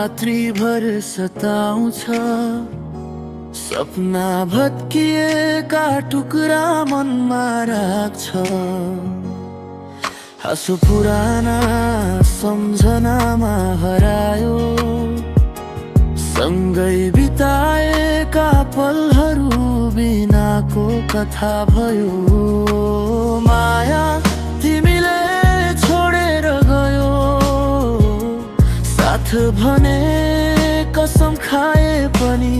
रात्रिभर सताउँछ, सपना भत्किएका टुक्रा मनमा राख्छ। हाँसो पुराना सम्झनामा हरायो, सँगै बिताएका पलहरू बिनाको कथा भयो। माया तिमीले छोडेर गयो, साथ भने कसम खाए पनि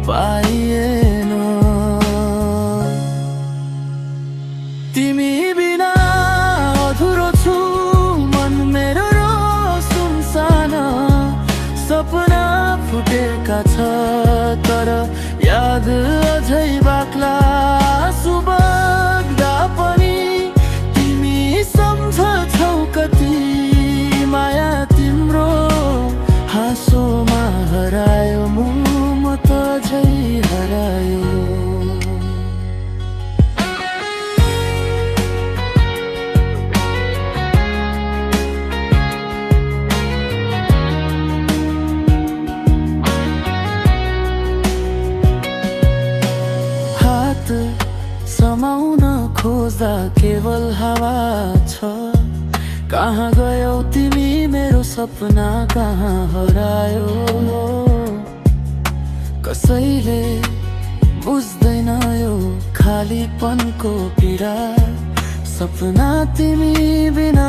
पाइएन। तिमी बिना अधुरो छु, मन मेरो सुनसान। सपना फुटेका छ तर याद अझै बाक्ला। सुबग्दा पनि तिमी सम्झछौ कति, माया तिम्रो हाँसोमा हरायो, म त झै हरायो। समाउन खोज्दा केवल हावा छ, कहाँ गयौ तिमी मेरो सपना कहाँ हरायो। कसैले बुझ्दैन यो खालीपनको पीडा, सपना तिमी बिना